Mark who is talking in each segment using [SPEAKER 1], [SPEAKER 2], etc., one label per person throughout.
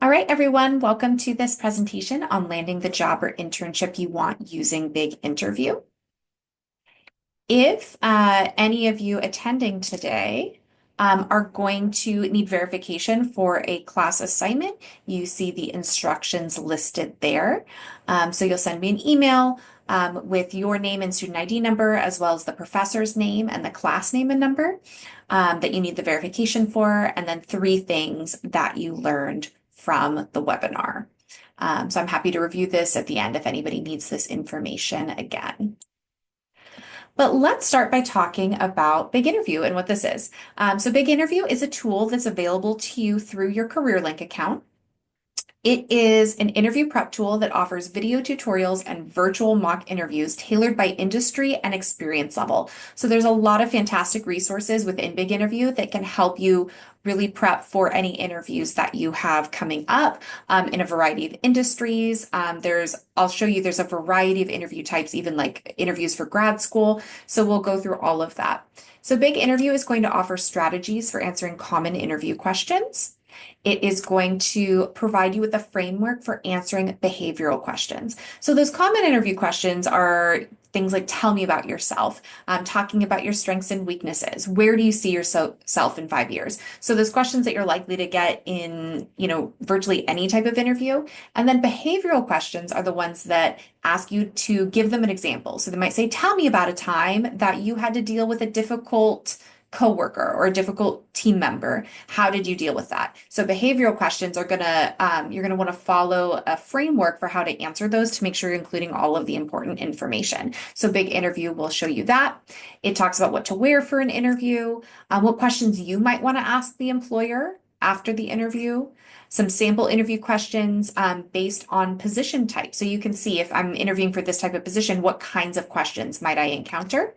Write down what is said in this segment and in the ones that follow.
[SPEAKER 1] All right, everyone, welcome to this presentation on landing the job or internship you want using Big Interview. If any of you attending today are going to need verification for a class assignment, you see the instructions listed there. So you'll send me an email with your name and student ID number, as well as the professor's name and the class name and number that you need the verification for, and then three things that you learned from the webinar. So I'm happy to review this at the end if anybody needs this information again. But let's start by talking about Big Interview and what this is. So Big Interview is a tool that's available to you through your CareerLink account. It is an interview prep tool that offers video tutorials and virtual mock interviews tailored by industry and experience level. So there's a lot of fantastic resources within Big Interview that can help you really prep for any interviews that you have coming up in a variety of industries. I'll show you, there's a variety of interview types, even like interviews for grad school. So we'll go through all of that. So Big Interview is going to offer strategies for answering common interview questions. It is going to provide you with a framework for answering behavioral questions. So those common interview questions are things like tell me about yourself, talking about your strengths and weaknesses. Where do you see yourself in 5 years? So those questions that you're likely to get in, virtually any type of interview. And then behavioral questions are the ones that ask you to give them an example. So they might say, tell me about a time that you had to deal with a difficult coworker or a difficult team member. How did you deal with that? So behavioral questions are you're gonna want to follow a framework for how to answer those to make sure you're including all of the important information. So Big Interview will show you that. It talks about what to wear for an interview, what questions you might want to ask the employer after the interview, some sample interview questions based on position type. So you can see if I'm interviewing for this type of position, what kinds of questions might I encounter?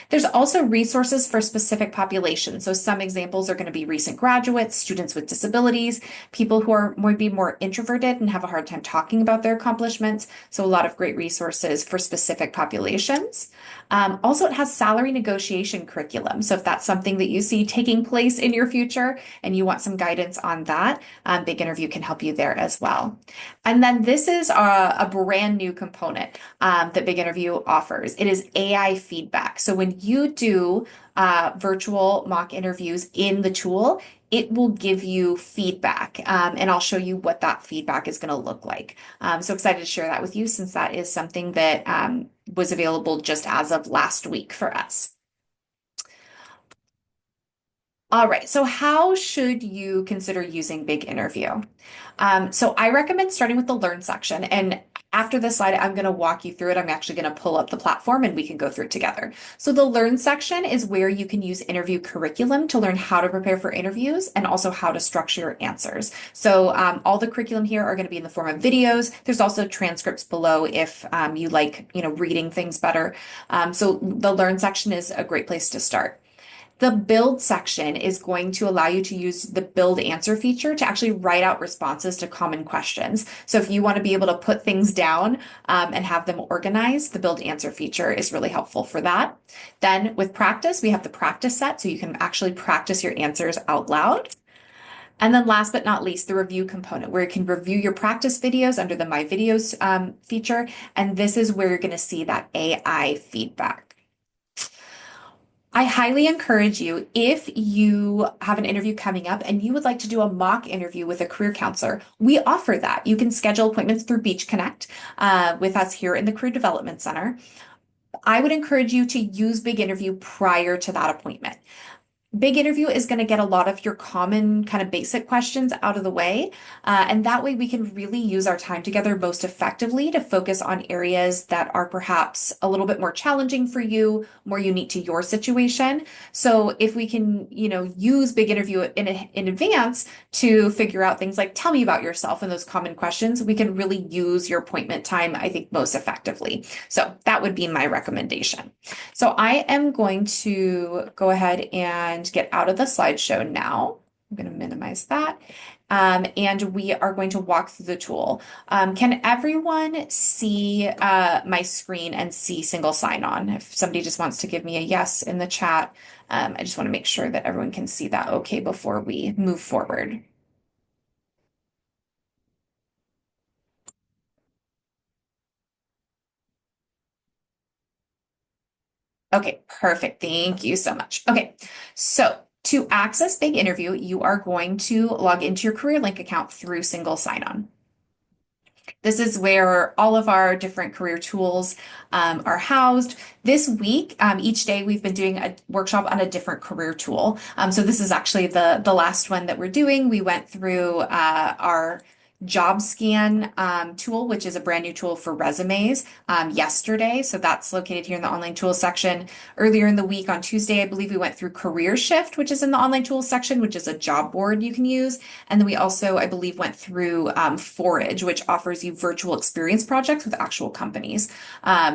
[SPEAKER 1] There's also resources for specific populations. So some examples are going to be recent graduates, students with disabilities, people who are maybe more introverted and have a hard time talking about their accomplishments. So a lot of great resources for specific populations. Also, it has salary negotiation curriculum. So if that's something that you see taking place in your future and you want some guidance on that, Big Interview can help you there as well. And then this is a brand new component that Big Interview offers. It is AI feedback. So when you do virtual mock interviews in the tool, it will give you feedback. And I'll show you what that feedback is going to look like. So excited to share that with you since that is something that was available just as of last week for us. All right, so how should you consider using Big Interview? So I recommend starting with the Learn section. And after this slide, I'm going to walk you through it. I'm actually going to pull up the platform and we can go through it together. So the Learn section is where you can use interview curriculum to learn how to prepare for interviews and also how to structure your answers. So all the curriculum here are going to be in the form of videos. There's also transcripts below if you like, reading things better. So the Learn section is a great place to start. The build section is going to allow you to use the build answer feature to actually write out responses to common questions. So if you want to be able to put things down and have them organized, the build answer feature is really helpful for that. Then with practice, we have the practice set, so you can actually practice your answers out loud. And then last but not least, the review component where you can review your practice videos under the My Videos feature. And this is where you're going to see that AI feedback. I highly encourage you, if you have an interview coming up and you would like to do a mock interview with a career counselor, we offer that. You can schedule appointments through Beach Connect with us here in the Career Development Center. I would encourage you to use Big Interview prior to that appointment. Big Interview is going to get a lot of your common kind of basic questions out of the way. And that way we can really use our time together most effectively to focus on areas that are perhaps a little bit more challenging for you, more unique to your situation. So if we can, use Big Interview in advance to figure out things like tell me about yourself and those common questions, we can really use your appointment time, I think, most effectively. So that would be my recommendation. So I am going to go ahead and get out of the slideshow now. I'm going to minimize that. And we are going to walk through the tool. Can everyone see my screen and see single sign-on? If somebody just wants to give me a yes in the chat, I just want to make sure that everyone can see that okay before we move forward. Okay, perfect. Thank you so much. Okay, so to access Big Interview, you are going to log into your CareerLink account through single sign-on. This is where all of our different career tools are housed. This week, each day we've been doing a workshop on a different career tool. So this is actually the last one that we're doing. We went through our job scan tool, which is a brand new tool for resumes yesterday. So that's located here in the online tools section. Earlier in the week on Tuesday, I believe we went through Career Shift, which is in the online tools section, which is a job board you can use. And then we also, I believe, went through Forage, which offers you virtual experience projects with actual companies.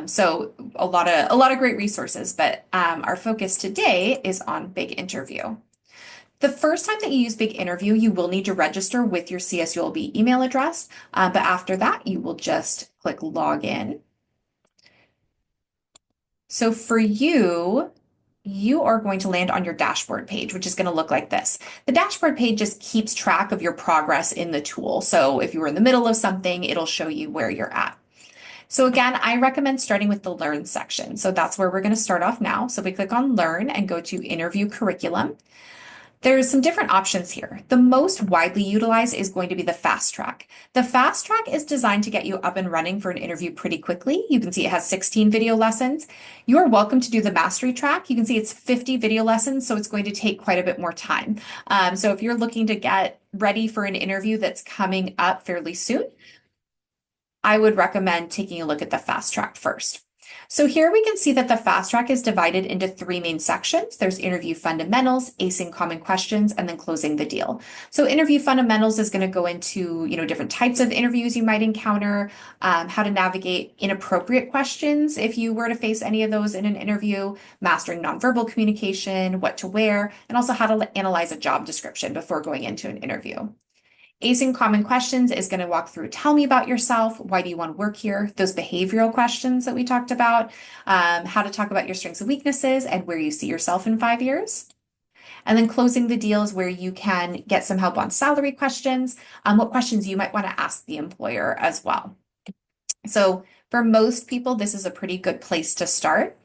[SPEAKER 1] So a lot of great resources, but our focus today is on Big Interview. The first time that you use Big Interview, you will need to register with your CSULB email address, but after that, you will just click Login. So for you, you are going to land on your dashboard page, which is going to look like this. The dashboard page just keeps track of your progress in the tool. So if you were in the middle of something, it'll show you where you're at. So again, I recommend starting with the Learn section. So that's where we're going to start off now. So we click on Learn and go to Interview Curriculum. There's some different options here. The most widely utilized is going to be the Fast Track. The Fast Track is designed to get you up and running for an interview pretty quickly. You can see it has 16 video lessons. You are welcome to do the Mastery Track. You can see it's 50 video lessons, so it's going to take quite a bit more time. So if you're looking to get ready for an interview that's coming up fairly soon, I would recommend taking a look at the Fast Track first. So here we can see that the Fast Track is divided into three main sections. There's interview fundamentals, acing common questions, and then closing the deal. So interview fundamentals is going to go into, different types of interviews you might encounter, how to navigate inappropriate questions if you were to face any of those in an interview, mastering nonverbal communication, what to wear, and also how to analyze a job description before going into an interview. Acing common questions is going to walk through, tell me about yourself. Why do you want to work here? Those behavioral questions that we talked about, how to talk about your strengths and weaknesses and where you see yourself in 5 years. And then closing the deal is where you can get some help on salary questions, what questions you might want to ask the employer as well. So for most people, this is a pretty good place to start.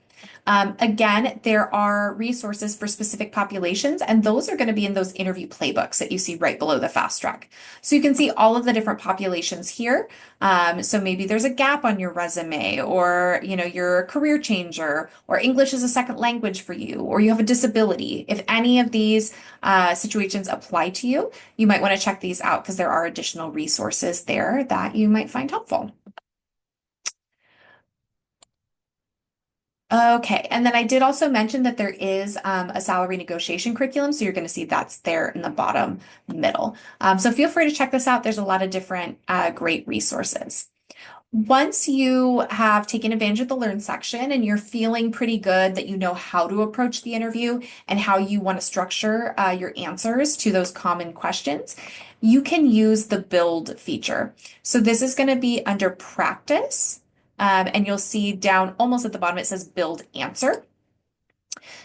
[SPEAKER 1] Again, there are resources for specific populations, and those are going to be in those interview playbooks that you see right below the Fast Track. So you can see all of the different populations here. So maybe there's a gap on your resume, or you're a career changer, or English is a second language for you, or you have a disability. If any of these situations apply to you, you might want to check these out because there are additional resources there that you might find helpful. Okay, and then I did also mention that there is a salary negotiation curriculum, so you're going to see that's there in the bottom middle. So feel free to check this out. There's a lot of different great resources. Once you have taken advantage of the Learn section and you're feeling pretty good that you know how to approach the interview and how you want to structure your answers to those common questions, you can use the Build feature. So this is going to be under Practice. And you'll see down almost at the bottom, it says Build Answer.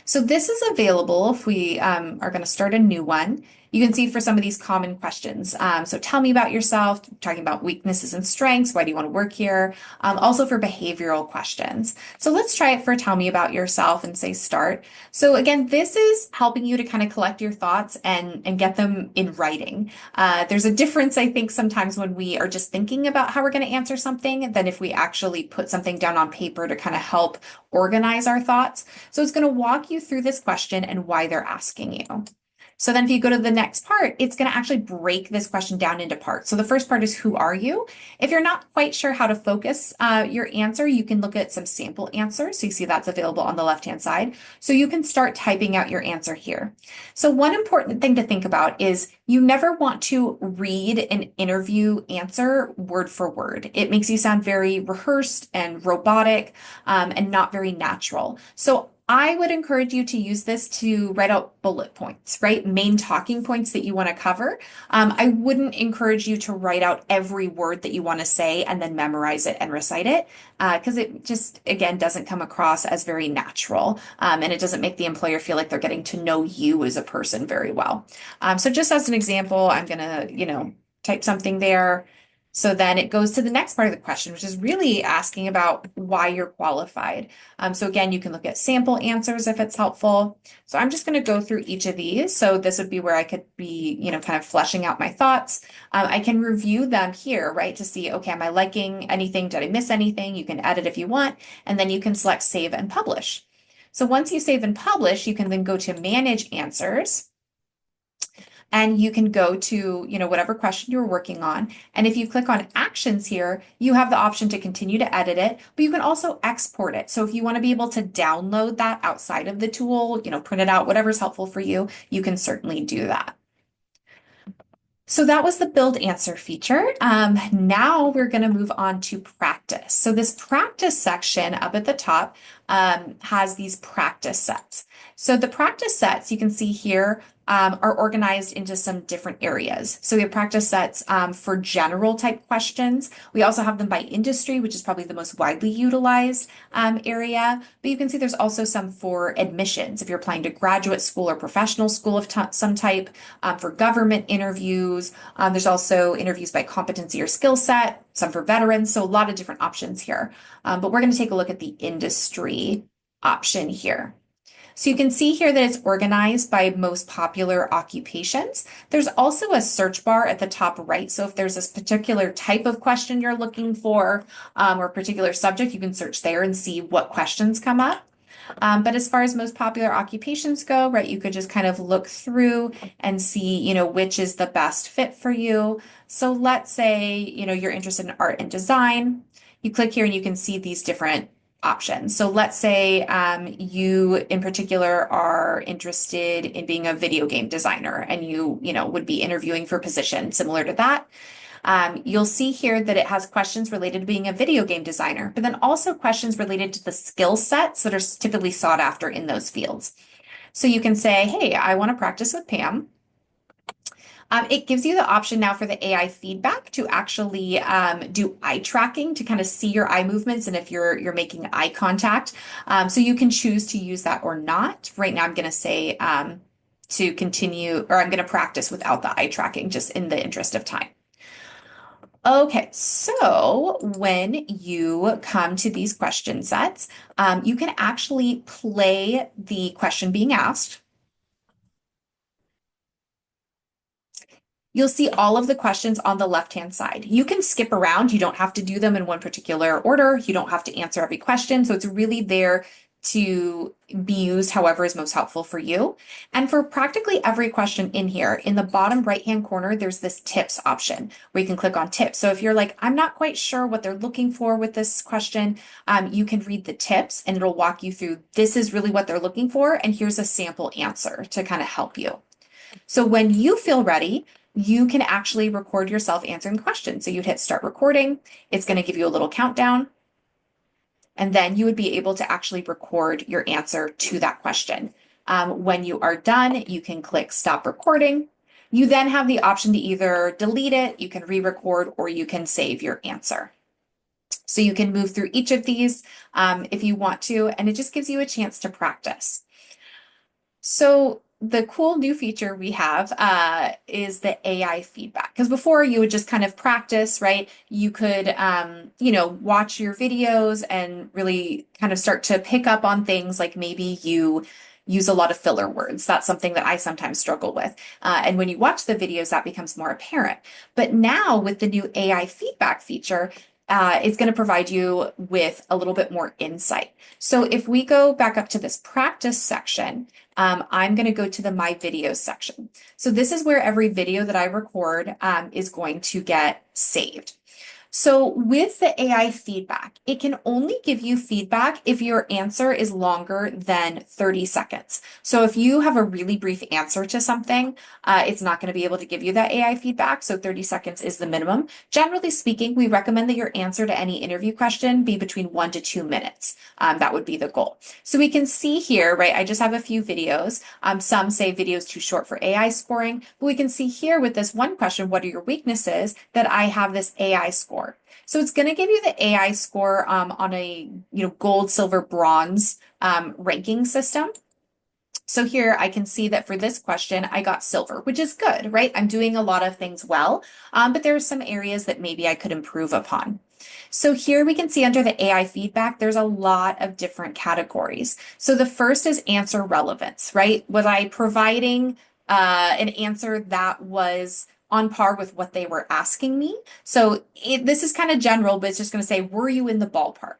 [SPEAKER 1] So this is available if we are going to start a new one. You can see for some of these common questions. So tell me about yourself, talking about weaknesses and strengths. Why do you want to work here? Also for behavioral questions. So let's try it for tell me about yourself and say start. So again, this is helping you to kind of collect your thoughts and get them in writing. There's a difference, I think, sometimes when we are just thinking about how we're going to answer something than if we actually put something down on paper to kind of help organize our thoughts. So it's going to walk you through this question and why they're asking you. So then if you go to the next part, it's going to actually break this question down into parts. So the first part is who are you? If you're not quite sure how to focus your answer, you can look at some sample answers. So you see that's available on the left-hand side. So you can start typing out your answer here. So one important thing to think about is you never want to read an interview answer word for word. It makes you sound very rehearsed and robotic and not very natural. So I would encourage you to use this to write out bullet points, right? Main talking points that you want to cover. I wouldn't encourage you to write out every word that you want to say and then memorize it and recite it because it just, again, doesn't come across as very natural and it doesn't make the employer feel like they're getting to know you as a person very well. So just as an example, I'm going to, type something there. So then it goes to the next part of the question, which is really asking about why you're qualified. So again, you can look at sample answers if it's helpful. So I'm just going to go through each of these. So this would be where I could be, kind of fleshing out my thoughts. I can review them here, right, to see, okay, am I liking anything? Did I miss anything? You can edit if you want, and then you can select save and publish. So once you save and publish, you can then go to manage answers. And you can go to, whatever question you're working on. And if you click on actions here, you have the option to continue to edit it, but you can also export it. So if you want to be able to download that outside of the tool, print it out, whatever's helpful for you, you can certainly do that. So that was the build answer feature. Now we're going to move on to practice. So this practice section up at the top has these practice sets. So the practice sets you can see here are organized into some different areas. So we have practice sets for general type questions. We also have them by industry, which is probably the most widely utilized area. But you can see there's also some for admissions, if you're applying to graduate school or professional school of some type, for government interviews. There's also interviews by competency or skill set, some for veterans. So a lot of different options here. But we're going to take a look at the industry option here. So you can see here that it's organized by most popular occupations. There's also a search bar at the top right. So if there's this particular type of question you're looking for, or a particular subject, you can search there and see what questions come up. But as far as most popular occupations go, right, you could just kind of look through and see, which is the best fit for you. So let's say, you're interested in art and design. You click here and you can see these different options. So let's say you in particular are interested in being a video game designer and you would be interviewing for a position similar to that. You'll see here that it has questions related to being a video game designer, but then also questions related to the skill sets that are typically sought after in those fields. So you can say, hey, I want to practice with Pam. It gives you the option now for the AI feedback to actually do eye tracking to kind of see your eye movements and if you're making eye contact. So you can choose to use that or not. Right now, I'm going to say to continue, or I'm going to practice without the eye tracking, just in the interest of time. Okay, so when you come to these question sets, you can actually play the question being asked. You'll see all of the questions on the left-hand side. You can skip around. You don't have to do them in one particular order. You don't have to answer every question. So it's really there to be used however is most helpful for you. And for practically every question in here, in the bottom right-hand corner, there's this tips option where you can click on tips. So if you're like, I'm not quite sure what they're looking for with this question, you can read the tips and it'll walk you through, this is really what they're looking for. And here's a sample answer to kind of help you. So when you feel ready, you can actually record yourself answering questions. So you'd hit start recording. It's going to give you a little countdown. And then you would be able to actually record your answer to that question. When you are done, you can click stop recording. You then have the option to either delete it, you can re-record, or you can save your answer. So you can move through each of these if you want to, and it just gives you a chance to practice. So the cool new feature we have is the AI feedback. Because before you would just kind of practice, right? You could, watch your videos and really kind of start to pick up on things like maybe you use a lot of filler words. That's something that I sometimes struggle with. And when you watch the videos, that becomes more apparent. But now with the new AI feedback feature, it's going to provide you with a little bit more insight. So if we go back up to this practice section, I'm going to go to the My Videos section. So this is where every video that I record is going to get saved. So with the AI feedback, it can only give you feedback if your answer is longer than 30 seconds. So if you have a really brief answer to something, it's not going to be able to give you that AI feedback. So 30 seconds is the minimum. Generally speaking, we recommend that your answer to any interview question be between 1 to 2 minutes. That would be the goal. So we can see here, right? I just have a few videos. Some say videos too short for AI scoring, but we can see here with this one question, what are your weaknesses, that I have this AI score. So it's going to give you the AI score on a gold, silver, bronze ranking system. So here I can see that for this question, I got silver, which is good, right? I'm doing a lot of things well, but there are some areas that maybe I could improve upon. So here we can see under the AI feedback, there's a lot of different categories. So the first is answer relevance, right? Was I providing an answer that was on par with what they were asking me? So this is kind of general, but it's just going to say, were you in the ballpark?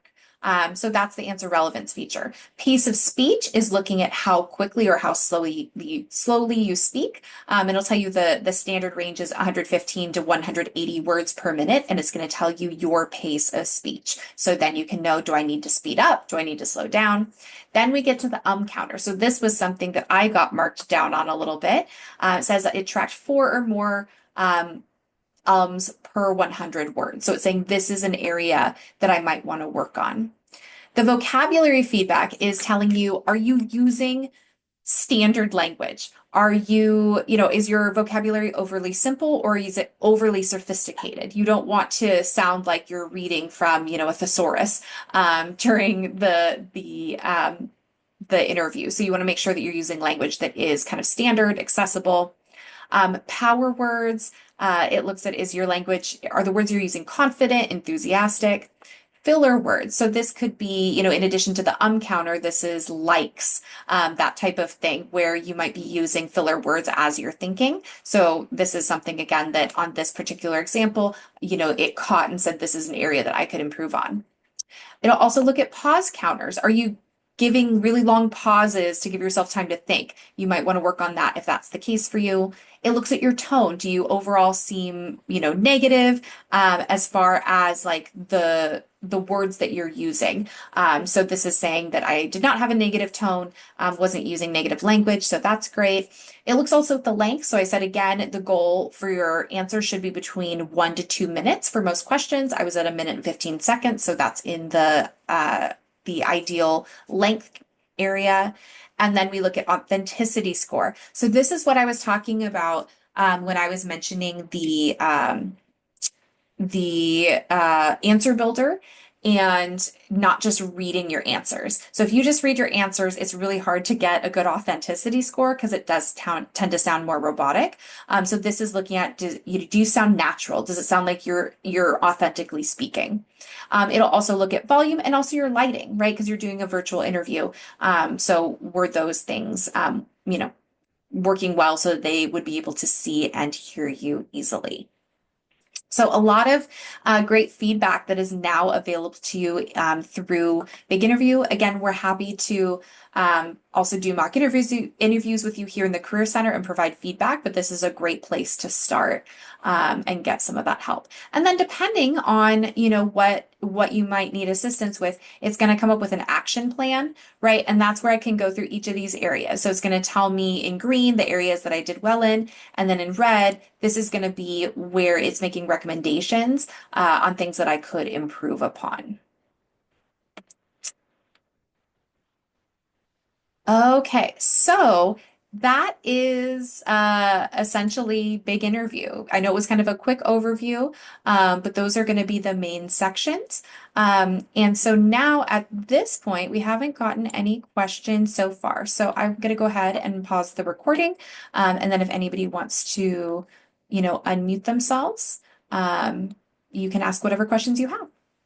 [SPEAKER 1] So that's the answer relevance feature. Pace of speech is looking at how quickly or how slowly you speak. It'll tell you the standard range is 115 to 180 words per minute, and it's going to tell you your pace of speech. So then you can know, do I need to speed up? Do I need to slow down? Then we get to the counter. So this was something that I got marked down on a little bit. It says that it tracked 4 or more ums per 100 words. So it's saying this is an area that I might want to work on. The vocabulary feedback is telling you, are you using standard language? Are you, is your vocabulary overly simple or is it overly sophisticated? You don't want to sound like you're reading from, a thesaurus during the interview. So you want to make sure that you're using language that is kind of standard, accessible. Power words, it looks at is your language, are the words you're using confident, enthusiastic? Filler words. So this could be, in addition to the counter, this is likes, that type of thing where you might be using filler words as you're thinking. So this is something, again, that on this particular example, it caught and said this is an area that I could improve on. It'll also look at pause counters. Are you giving really long pauses to give yourself time to think? You might want to work on that if that's the case for you. It looks at your tone. Do you overall seem, negative as far as like the words that you're using? So this is saying that I did not have a negative tone, wasn't using negative language, so that's great. It looks also at the length. So I said again, the goal for your answer should be between 1 to 2 minutes for most questions. I was at 1 minute and 15 seconds, so that's in the ideal length area. And then we look at authenticity score. So this is what I was talking about when I was mentioning the answer builder and not just reading your answers. So if you just read your answers, it's really hard to get a good authenticity score because it does tend to sound more robotic. So this is looking at, do you sound natural? Does it sound like you're authentically speaking? It'll also look at volume and also your lighting, right? Because you're doing a virtual interview. So were those things, working well so that they would be able to see and hear you easily? So a lot of great feedback that is now available to you through Big Interview. Again, we're happy to also do mock interviews with you here in the Career Center and provide feedback, but this is a great place to start and get some of that help. And then depending on, what you might need assistance with, it's going to come up with an action plan, right? And that's where I can go through each of these areas. So it's going to tell me in green the areas that I did well in, and then in red, this is going to be where it's making recommendations on things that I could improve upon. Okay, so that is essentially Big Interview. I know it was kind of a quick overview, but those are going to be the main sections. And so now at this point, we haven't gotten any questions so far. So I'm going to go ahead and pause the recording. And then if anybody wants to, unmute themselves, you can ask whatever questions you have.